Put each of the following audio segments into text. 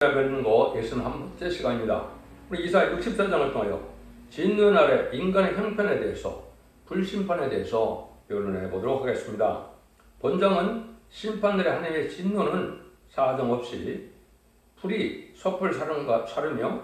배우는 거 61번째 시간입니다. 우리 이사야 64장을 통하여 진노의 날에 인간의 형편에 대해서 불심판에 대해서辩론해 보도록 하겠습니다. 본장은 심판날의 하나님의 진노는 사정없이 불이 섭을 사르며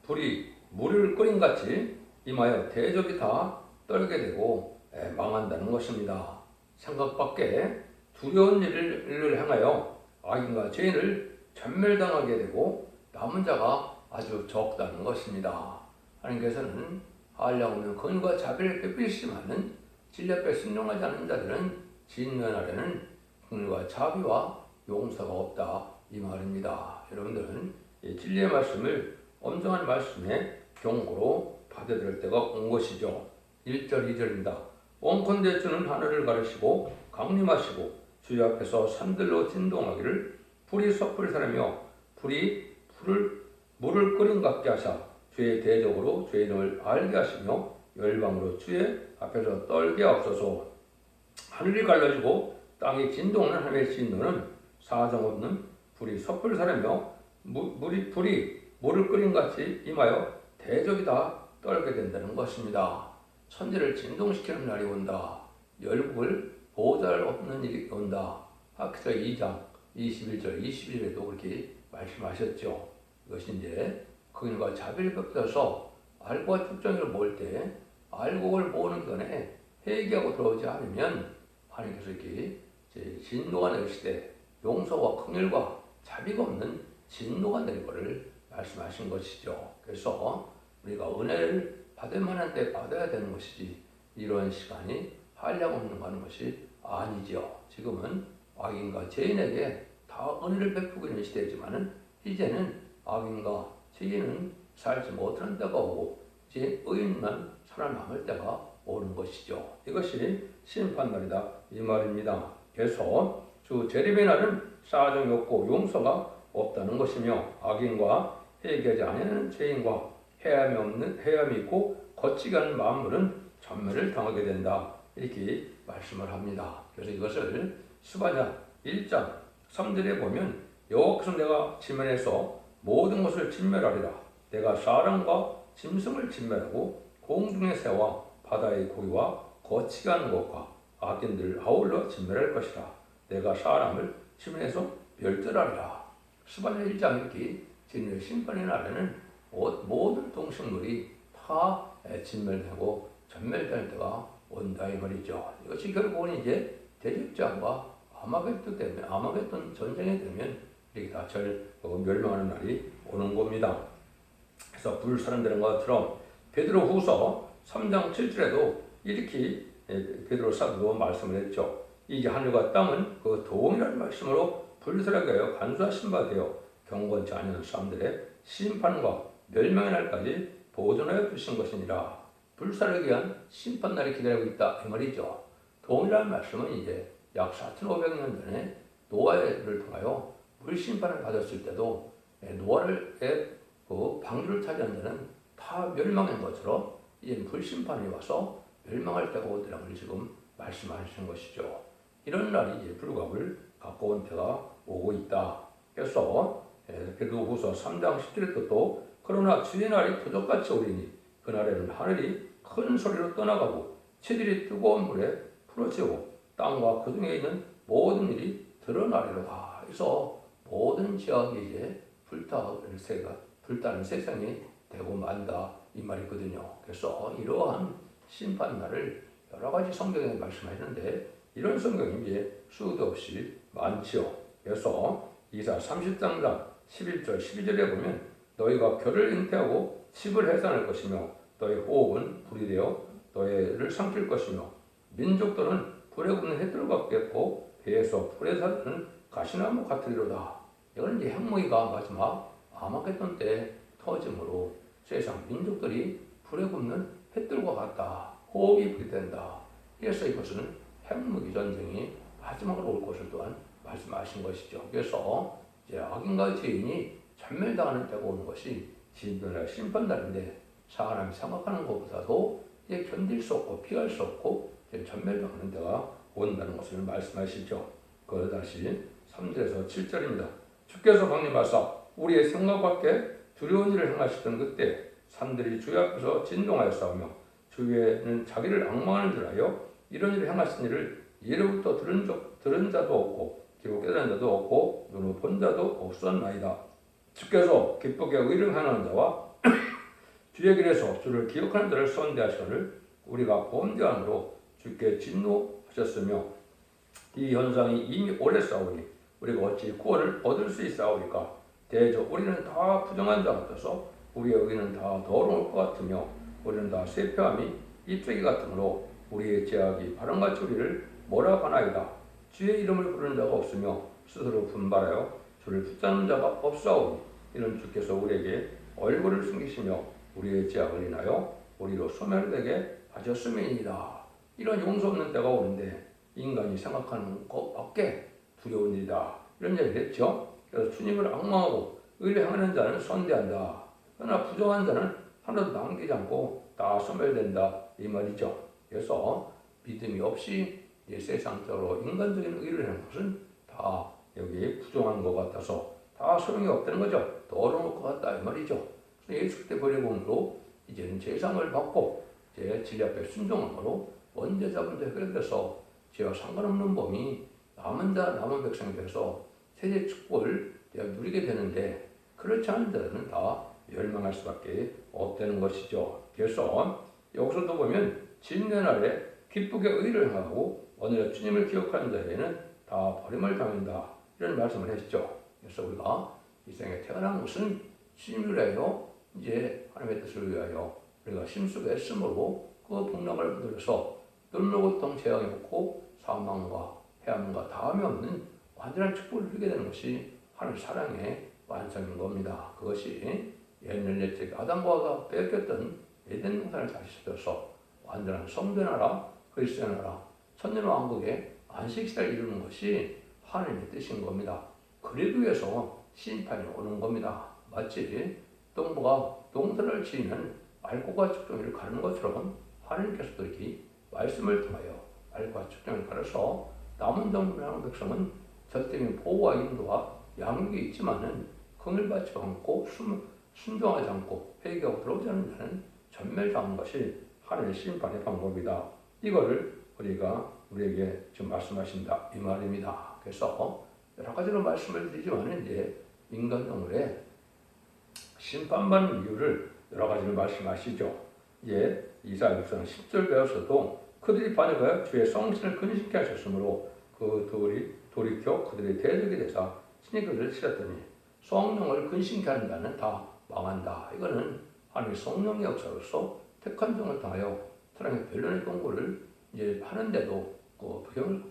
불이 물을 끓인같이 임하여 대적이 다 떨게 되고 망한다는 것입니다. 생각밖에 두려운 일을 행하여 악인과 죄인을 전멸당하게 되고 남은 자가 아주 적다는 것입니다. 하나님께서는 한량 없는 긍휼과 자비를 베푸시지만은 진리앞에 순종하지 않는 자들은 진노의 날에는 긍휼과 자비와 용서가 없다 이 말입니다. 여러분들은 이 진리의 말씀을 엄정한 말씀에 경고로 받아들일 때가 온 것이죠. 1절 2절입니다. 원컨대 주는 하늘을 가르시고 강림하시고 주의 앞에서 산들로 진동하기를 불이 섭을 사르며 불이 물을 끓인 같게 하사 주의 대적으로 주의 이름을 알게 하시며 열방으로 주의 앞에서 떨게 하옵소서. 하늘이 갈라지고 땅이 진동하는 하나님의 진노는 사정없는 불이 섭을 사르며 불이 물을 끓인 같이 임하여 대적이 다 떨게 된다는 것입니다. 천지를 진동시키는 날이 온다. 열국을 보잘 없는 일이 온다. 학기서 2장 21절 22절에도 그렇게 말씀하셨죠. 이것이 이제 긍휼과 자비를 베풀어서 알고와 특정을 모을 때 알곡을 모으는 전에 회개하고 들어오지 않으면 하나님께서 이렇게 진노가 내리시되 용서와 긍휼과 자비가 없는 진노가 내릴 것을 말씀하신 것이죠. 그래서 우리가 은혜를 받을 만한 때 받아야 되는 것이지 이런 시간이 한량 없는 거 하는 것이 아니죠. 지금은 악인과 죄인에게 다 은혜를 베푸고 있는 시대지만은 이제는 악인과 죄인은 살지 못하는 때가 오고 이제 의인만 살아남을 때가 오는 것이죠. 이것이 심판날이다 이 말입니다. 그래서 주 재림의 날은 사정이 없고 용서가 없다는 것이며 악인과 회개하지 아니하는 죄인과 해함이 있고 거치게 하는 만물은 전멸을 당하게 된다 이렇게 말씀을 합니다. 그래서 이것을 스바냐 1장 3절에 보면 여호와께서 내가 지면에서 모든 것을 진멸하리라. 내가 사람과 짐승을 진멸하고 공중의 새와 바다의 고기와 거치게 하는 것과 악인들을 아울러 진멸할 것이라. 내가 사람을 지면에서 멸절하리라. 스바냐 1장 이렇게 진노의 심판의 날에는 모든 동식물이 다 진멸되고 전멸될 때가 온다 이 말이죠. 이것이 결국은 이제 대적자와 아마겟돈 전쟁이 되면 이렇게 다 멸망하는 날이 오는 겁니다. 그래서 불사른다는 것처럼 베드로후서 3장 7절에도 이렇게 베드로 사도도 말씀을 했죠. 이제 하늘과 땅은 그 동일한 말씀으로 불사르게 하여 간수하신 바 되어 경건치 아니하는 사람들의 심판과 멸망의 날까지 보존하여 두신 것이니라. 불사르기 위한 심판날이 기다리고 있다 이 말이죠. 동일한 말씀은 이제 약 4,500년 전에 노아를 통하여 물심판을 받았을 때도 노아의 방주를 차지한 자는 다 멸망한 것처럼 이제 불심판이 와서 멸망할 때가 오더라고 지금 말씀하시는 것이죠. 이런 날이 이제 불갑을 갖고 온 때가 오고 있다. 그래서 베드로후서 3장 10절에 또 그러나 주의 날이 도적같이 오리니 그날에는 하늘이 큰 소리로 떠나가고 치들이 뜨거운 불에 풀어지고 땅과 그 중에 있는 모든 일이 드러나리로다. 그래서 모든 지역이 이제 불타는 세상이 되고 만다 이 말이거든요. 그래서 이러한 심판날을 여러 가지 성경에 말씀하시는데 이런 성경이 이제 수도 없이 많지요. 그래서 이사 30장 11절 12절에 보면 너희가 결을 잉태하고 집을 해산할 것이며 너희 호흡은 불이 되어 너희를 삼킬 것이며 민족들은 불에 굽는 햇불과 같겠고 배에서 불에 사르는 가시나무 같으리로다. 이건 이제 핵무기가 마지막 아마겟돈 때 터짐으로 세상 민족들이 불에 굽는 햇불과 같다. 호흡이 불이 된다. 그래서 이것은 핵무기 전쟁이 마지막으로 올 것을 또한 말씀하신 것이죠. 그래서 이제 악인과 죄인이 전멸당하는 때가 오는 것이 진노의 심판날인데 사람이 생각하는 것보다도 이제 견딜 수 없고 피할 수 없고 전멸당하는 때가 온다는 것을 말씀하시죠. 그걸 다시 3절에서 7절입니다. 주께서 강림하사 우리의 생각 밖에 두려운 일을 행하시던 그때 산들이 주의 앞에서 진동하여 싸우며 주위에는 자기를 앙망하는 줄 알여 이런 일을 행하신 일을 예로부터 들은 자도 없고 기록 깨달은 자도 없고 눈으로 본 자도 없었나이다. 주께서 기쁘게 의를 행하는 자와 주의 길에서 주를 기억하는 자를 선대하시거늘 우리가 범죄함으로 주께 진노하셨으며 이 현상이 이미 오래 싸우니 우리가 어찌 구원을 얻을 수 있사오리까. 대저 우리는 다 부정한 자 같아서 우리의 의는 다 더러울 것 같으며 우리는 다 쇠폐함이 입새기 같으므로 우리의 죄악이 바람같이 우리를 몰아가나이다. 주의 이름을 부르는 자가 없으며 스스로 분발하여 주를 붙잡는 자가 없사오니 이는 주께서 우리에게 얼굴을 숨기시며 우리의 죄악을 인하여 우리로 소멸되게 하셨음이니이다. 이런 용서 없는 때가 오는데 인간이 생각하는 것밖에 두려운 일이다. 이런 얘기를 했죠. 그래서 주님을 앙망하고 의를 행하는 자는 선대한다. 그러나 부정한 자는 하나도 남기지 않고 다 소멸된다. 이 말이죠. 그래서 믿음이 없이 세상적으로 인간적인 의를 하는 것은 다 여기 부정한 것 같아서 다 소용이 없다는 거죠. 더러울 것 같다. 이 말이죠. 예수 그때 버려공으로 이제는 제상을 받고 제 진리 앞에 순종함으로 원죄자분도 해결돼서 죄와 상관없는 범이 남은 백성이 돼서 세대 축복을 누리게 되는데 그렇지 않은 자들은 다 멸망할 수밖에 없다는 것이죠. 그래서 여기서도 보면 진노의 날에 기쁘게 의를 행하고 오늘의 주님을 기억하는 자에게는 다 버림을 당한다. 이런 말씀을 했죠. 그래서 우리가 이 세상에 태어난 것은 주님을 위하여 이제 하나님의 뜻을 위하여 우리가 심수가 애씀으로 그 복락을 누려서 눈물 고통 재앙이 없고 사망과 해함과 다음이 없는 완전한 축복을 누리게 되는 것이 하나님의 사랑의 완성인 겁니다. 그것이 옛날 아담과 하와가 빼앗겼던 에덴 동산을 다시 찾아서 완전한 성된 나라, 그리스도의 나라, 천년 왕국의 안식시를 이루는 것이 하나님의 뜻인 겁니다. 그러기 위해서 심판이 오는 겁니다. 마치 동무가 동산을 지으면 말고가 축종이를 가르는 것처럼 하나님께서도 이렇게 말씀을 통하여 말과 축종을 가르쳐 남은 정부의 백성은 절대적인 보호와 인도와 양육이 있지만은 긍을 받지 않고 순종하지 않고 회개하고 들어오지 않는 자는 전멸당한 것이 하나님의 심판의 방법이다. 이거를 우리에게 지금 말씀하신다 이 말입니다. 그래서 여러 가지로 말씀을 드리지만 이제 인간 동물의 심판받는 이유를 여러 가지로 말씀하시죠. 이제 이사야 6장 10절 배워서도 그들이 반역하여 주의 성신을 근심케 하셨으므로 그 돌이켜 그들의 대적이 되사 친히 그들을 치렀더니 성령을 근심케 하는 자는 다 망한다. 이거는 하나님의 성령의 역사로서 택한 종을 통하여 사랑의 변론의 공부를 이제 하는데도 그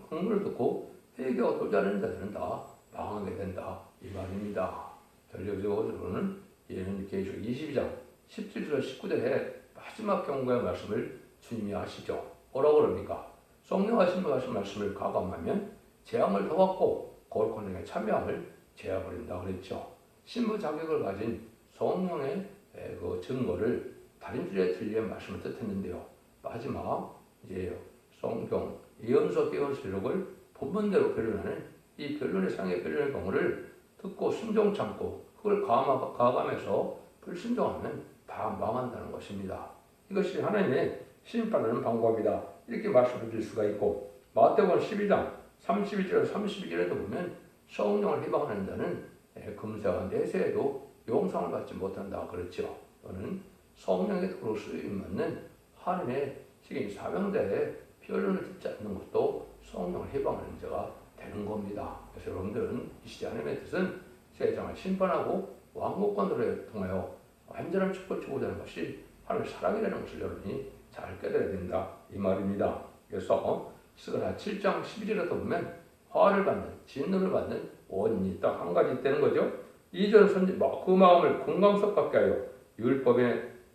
흥분을 듣고 회개하고 돌지 않는 자들은 다 망하게 된다. 이 말입니다. 전력적으로는 예언 계시록 22장 17절 19절에 마지막 경고의 말씀을 주님이 하시죠. 뭐라고 그럽니까? 성령 하신 말씀을 가감하면 재앙을 더 받고 거룩 권능에 참여함을 제어버린다 그랬죠. 신부 자격을 가진 성령의 그 증거를 다른 줄에 들리는 말씀을 뜻했는데요. 마지막 이제 성경 예언서 깨어스력을 본문대로 변론하는 이 변론의 상의 변론의 경우를 듣고 순종 참고 그걸 가감해서 불순종하면 다 망한다는 것입니다. 이것이 하나님의 심판하는 방법이다. 이렇게 말씀을 드릴 수가 있고 마태복음 12장 32절 32절에도 보면 성령을 희망하는 자는 금세와 내세에도 용상을 받지 못한다 그렇죠. 또는 성령의 도로 쓰임 맞는 하나님의 지금 사명자의 변론을 듣지 않는 것도 성령을 희망하는 자가 되는 겁니다. 그래서 여러분들은 이 시대 하나님의 뜻은 세상을 심판하고 왕국권으로 통하여 완전한 축복을 주고자 하는 것이 하나님의 사랑이라는 것을 여러분이 잘 깨달아야 된다 이 말입니다. 그래서 스가랴 7장 12절에 보면 화를 받는 진노를 받는 원인이 딱 한 가지 있다는 거죠. 이전 선지 그 마음을 공감석밖에 하여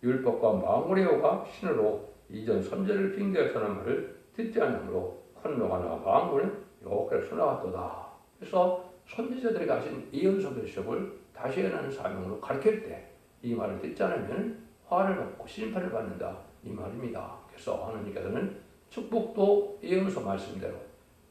율법과 망울의 신으로 이전 선제를 핑계해 전한 말을 듣지 않으므로 큰노가나 망울은 여호와께로 순화하도다. 그래서 선지자들에게 하신 예언서 기록을 다시 해나는 사명으로 가르칠 때 이 말을 듣지 않으면 화를 받고 심판을 받는다 이 말입니다. 그래서 하나님께서는 축복도 예언서 말씀대로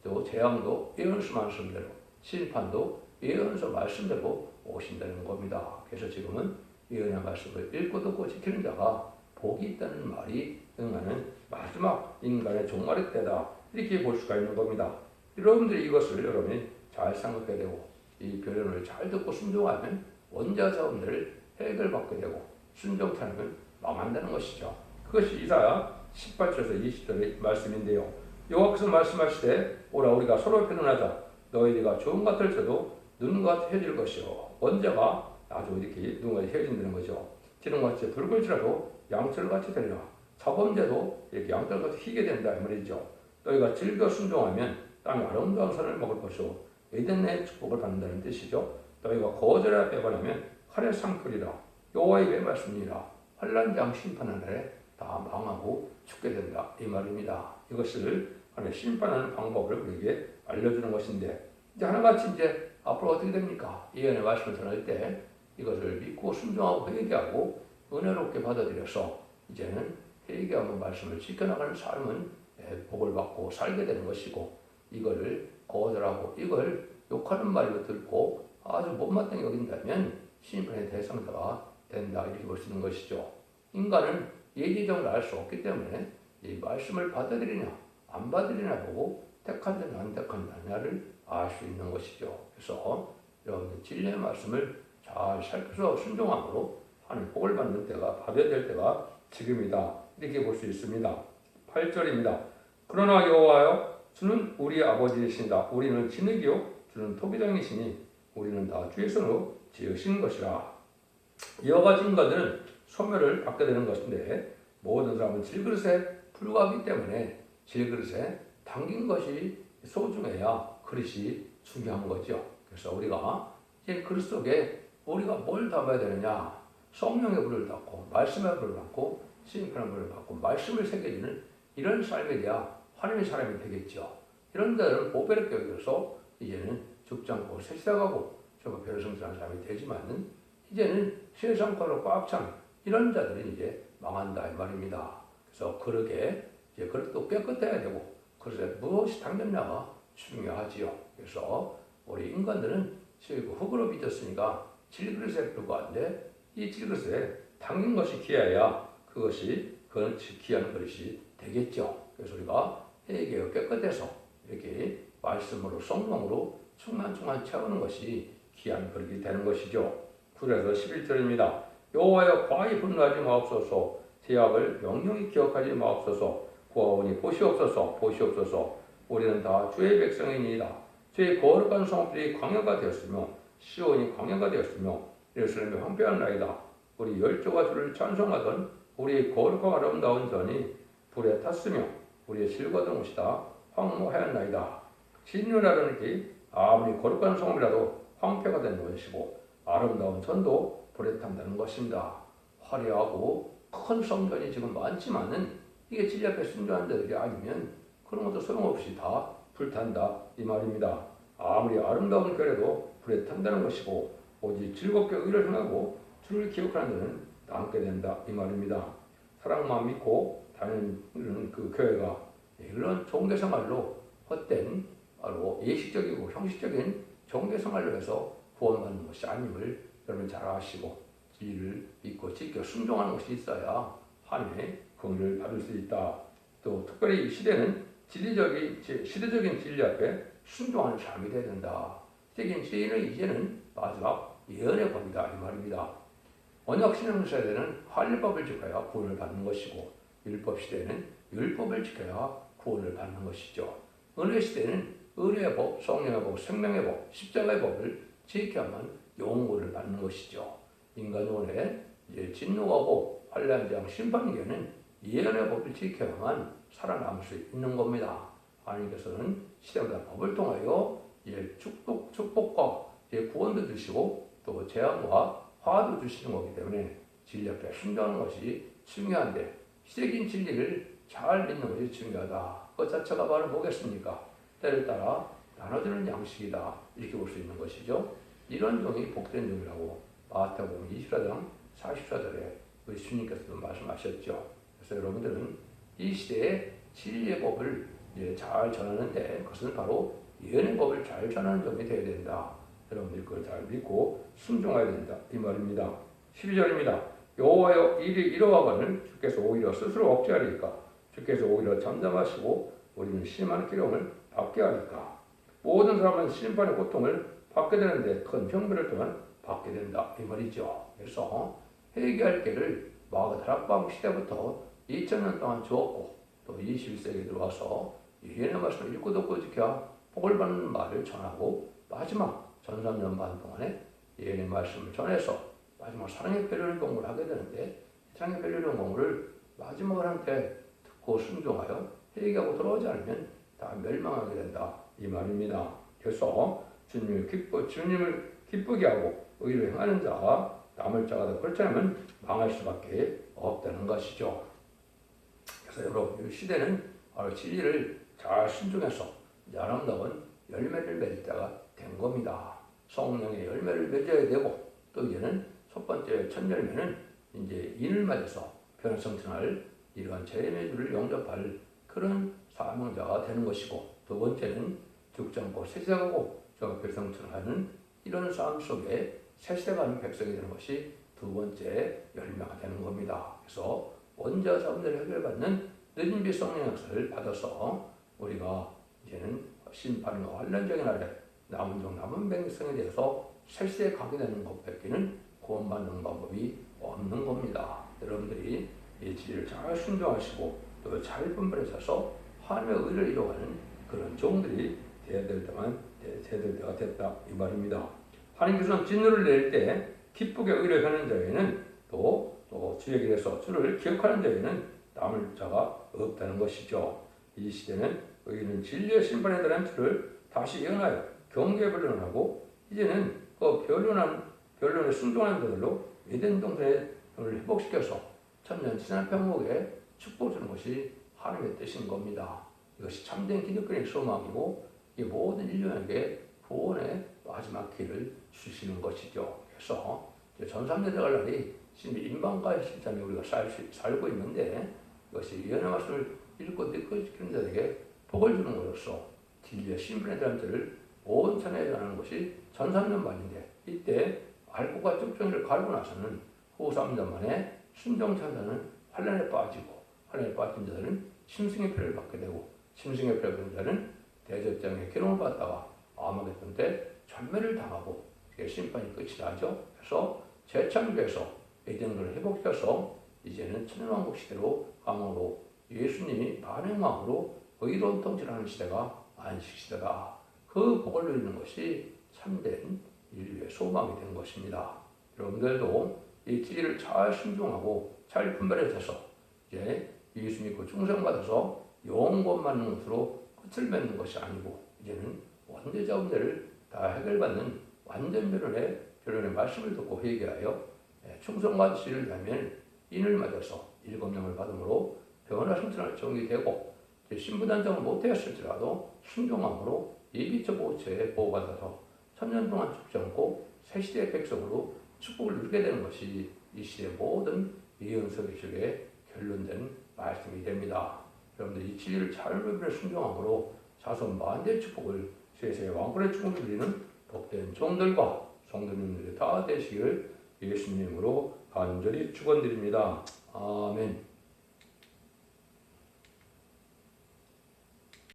또 재앙도 예언서 말씀대로 심판도 예언서 말씀대로 오신다는 겁니다. 그래서 지금은 예언의 말씀을 읽고 듣고 지키는 자가 복이 있다는 말이 응하는 마지막 인간의 종말의 때다. 이렇게 볼 수가 있는 겁니다. 여러분들이 이것을 여러분이 잘 생각해야 되고 이 교련을 잘 듣고 순종하면 원자 자원들을 해결받게 되고 순종치 않으면 망한다는 것이죠. 그것이 이사야 18절에서 20절의 말씀인데요. 여호와께서 말씀하시되 오라 우리가 서로 편언하자 너희가 주홍 같을지도 눈과 헤어질 것이요 원자가 아주 이렇게 눈과 헤어진다는 거죠. 기름같이 붉을지라도 양철같이 되리라. 사범제도 이렇게 양털같이 희게 된다 이 말이죠. 너희가 즐겨 순종하면 땅의 아름다운 산을 먹을 것이요 에덴의 축복을 받는다는 뜻이죠. 너희가 거절하여 빼버리면 칼에 상끌이라. 여호와의 입의 말씀이라. 환난장 심판하는 날에 다 망하고 죽게 된다 이 말입니다. 이것을 하나님 심판하는 방법을 우리에게 알려주는 것인데 이제 하나같이 이제 앞으로 어떻게 됩니까? 예언의 말씀을 전할 때 이것을 믿고 순종하고 회개하고 은혜롭게 받아들여서 이제는 회개하고 말씀을 지켜나가는 삶은 복을 받고 살게 되는 것이고 이거를 거절하고 이걸 욕하는 말로 듣고 아주 못마땅히 여긴다면 심판의 대상자가 된다 이렇게 볼 수 있는 것이죠. 인간은 예지정을 알 수 없기 때문에 이 말씀을 받아들이냐 안 받아들이냐 보고 택한 자냐 안 택한 자냐를 알 수 있는 것이죠. 그래서 여러분들 진리의 말씀을 잘 살펴서 순종함으로 하나님 복을 받는 때가 받아야 될 때가 지금이다 이렇게 볼 수 있습니다. 8절입니다. 그러나 여호와여 주는 우리 아버지이신다. 우리는 진흙이요 주는 토기장이시니 우리는 다 주의 손으로 지으신 것이라. 이와 같이 인간들은 소멸을 받게 되는 것인데 모든 사람은 질그릇에 불과하기 때문에 질그릇에 담긴 것이 소중해야 그릇이 중요한 거죠. 그래서 우리가 이 그릇 속에 우리가 뭘 담아야 되느냐? 성령의 불을 담고 말씀의 불을 담고 심판의 불을 받고 말씀을 새겨지는 이런 삶에 대한 하나님의 사람이 되겠죠. 이런 자들은 보배롭게 여겨서 이제는 죽지 않고 새시다가고 정말 별성스러운 사람이 되지만은 이제는 세상과로 꽉 찬 이런 자들은 이제 망한다 이 말입니다. 그래서 그릇에 이제 그릇도 깨끗해야 되고 그릇에 무엇이 담겼냐가 중요하지요. 그래서 우리 인간들은 흙으로 빚었으니까 질그릇에 불과한데 이 질그릇에 담긴 것이 귀해야 그것이 귀한 그릇이 되겠죠. 그래서 우리가 회개가 깨끗해서 이렇게 말씀으로 성령으로 충만충만 채우는 것이 귀한 그릇이 되는 것이죠. 9절에서 11절입니다. 여호와여 과히 분노하지 마옵소서. 제약을 명령히 기억하지 마옵소서. 구하오니 보시옵소서. 우리는 다 주의 백성이니이다. 주의 거룩한 성들이 광야가 되었으며 시온이 광야가 되었으며 예루살렘이 황폐한 우리 열조가 주를 찬송하던 우리의 거룩하고 아름다운 전이 불에 탔으며 우리의 실과던 옷이다 황무하였나이다. 진유라는 게 아무리 거룩한 성이라도 황폐가 된 것이고 아름다운 전도 불에 탄다는 것입니다. 화려하고 큰 성전이 지금 많지만은 이게 진리 앞에 순종한 자들이 아니면 그런 것도 소용없이 다 불탄다 이 말입니다. 아무리 아름다운 결에도 불에 탄다는 것이고 오직 즐겁게 의를 행하고 주를 기억하는 자는 남게 된다 이 말입니다. 사랑만 믿고 다니는 그 교회가 이런 종교생활로 헛된 바로 예식적이고 형식적인 종교생활로 해서 구원받는 것이 아님을 여러분 잘 아시고 진리를 믿고 지켜 순종하는 것이 있어야 하나님의 긍휼을 받을 수 있다. 또 특별히 이 시대는 시대적인 진리 앞에 순종하는 삶이 되어야 된다. 시대적인 진리는 이제는 마지막 예언의 법이다 이 말입니다. 언약 신앙 시대는 할례법을 지켜야 구원을 받는 것이고 율법 시대는 율법을 지켜야 구원을 받는 것이죠. 은혜 시대는 의의 법, 성령의 법, 생명의 법, 십자가의 법을 지켜야만 영혼을 받는 것이죠. 인간원에 진노하고 환난장 심판기에는 예언의 법을 지켜야만 살아남을 수 있는 겁니다. 하나님께서는 시대마다 법을 통하여 축복과 구원도 주시고 또 재앙과 화도 주시는 거기 때문에 진리 앞에 순종하는 것이 중요한데 시대적인 진리를 잘 믿는 것이 중요하다. 그 자체가 바로 뭐겠습니까? 때를 따라 나눠주는 양식이다. 이렇게 볼 수 있는 것이죠. 이런 종이 복된 종이라고 마태복음 24장 44절에 우리 주님께서도 말씀하셨죠. 그래서 여러분들은 이 시대에 진리의 법을 잘 전하는데 그것은 바로 예언의 법을 잘 전하는 종이 되어야 된다. 여러분들이 그걸 잘 믿고 순종해야 된다 이 말입니다. 12절입니다. 여호와여 일이 이러하거늘 주께서 오히려 스스로 억제하리까 주께서 오히려 잠잠하시고 우리는 심한 기름을 받게 하리까. 모든 사람은 심판의 고통을 받게 되는데 큰 형벌을 또한 받게 된다 이 말이죠. 그래서 회개할 길을 마가 다락방 시대부터 2000년 동안 주었고 또 21세기에 들어와서 예언의 말씀을 읽고 듣고 지켜 복을 받는 말을 전하고 마지막 1300년 반 동안에 예언의 말씀을 전해서 마지막 사랑의 배려를 공부를 하게 되는데 사랑의 배려를 공부를 마지막 하나님께 듣고 순종하여 회개하고 돌아오지 않으면 다 멸망하게 된다 이 말입니다. 그래서 주님을 기쁘게 하고 의로 행하는 자가 남을 자가 더 그렇지 않으면 망할 수밖에 없다는 것이죠. 그래서 여러분 이 시대는 진리를 잘 순종해서 아름다운 열매를 맺을 때가 된 겁니다. 성령의 열매를 맺어야 되고 또 이제는 첫 번째 첫 열매는 이제 인을 맞아서 변화성천할 이러한 재림의 주를 영접할 그런 사명자가 되는 것이고 두 번째는 죽지 않고 세세하고 변성천하는 이런 삶 속에 세세가는 백성이 되는 것이 두 번째 열매가 되는 겁니다. 그래서 원죄와 사범죄를 해결받는 늦은 비 성령의 역사를 받아서 우리가 이제는 심판과 환란적인 날에 남은 종 남은 백성에 대해서 세세에 가게 되는 것밖에는 구원받는 방법이 없는 겁니다. 여러분들이 이 진리를 잘 순종하시고 또 잘 분별해서 하나님의 의를 이루어가는 그런 종들이 되어야 될 때가 됐다 이 말입니다. 하나님께서는 진노를 내릴 때 기쁘게 의를 하는 자에는 또 주의 길에서 주를 기억하는 자에는 남을 자가 없다는 것이죠. 이 시대는 의인은 진리의 심판에 대한 주를 다시 예언하여 경계에 변론하고 이제는 그 변론에 순종하는 자들로 에덴 동산을 회복시켜서 천년 지난 평목에 축복을 주는 것이 하나님의 뜻인 겁니다. 이것이 참된 기독교의 소망이고 이 모든 인류에게 구원의 마지막 길을 주시는 것이죠. 그래서 전삼대 들어갈 날이 지금 인방과의 실장에 우리가 살고 있는데 이것이 예언의 말씀을 읽고 듣고 지키는 자에게 복을 주는 것으로서 진리의 심판에 대한 죄를 온 천하에 전하는 것이 전삼년 만인데 이때 알곡과 쭉정이를 갈고 나서는 후 3년 만에 순종천사는 환란에 빠지고 환란에 빠진 자들은 심승의 표를 받게 되고 심승의 표를 받은 자는 대접장의 기름을 받다가 아마겟돈 때 전멸을 당하고 심판이 끝이 나죠. 그래서 재창조해서 에덴을 회복시켜서 이제는 천년왕국 시대로 강으로 예수님이 만행왕으로 의로운 통치를 하는 시대가 안식시대다. 그 복을 누리는 것이 참된 인류의 소망이 된 것입니다. 여러분들도 이 진리를 잘 순종하고 잘 분별해서 이제 예수 믿고 충성받아서 영원 받는 것으로 끝을 맺는 것이 아니고 이제는 원죄자 문제를 다 해결받는 완전 변론의 말씀을 듣고 회개하여 충성받으시를 하면 인을 맞아서 일검령을 받음으로 변화 성천할 정이 되고 신부단장을 못하였을지라도 순종함으로 예비처 보호처에 보호받아서 천년 동안 죽지 않고 새 시대의 백성으로 축복을 누리게 되는 것이 이 시대의 모든 예언서기 속에 결론된 말씀이 됩니다. 여러분들 이 진리를 잘 분별해 순종함으로 자손 만대의 축복을 세세의 왕권의 축복을 누리는 복된 종들과 성도님들이 다 되시기를 예수님으로 간절히 축원드립니다. 아멘.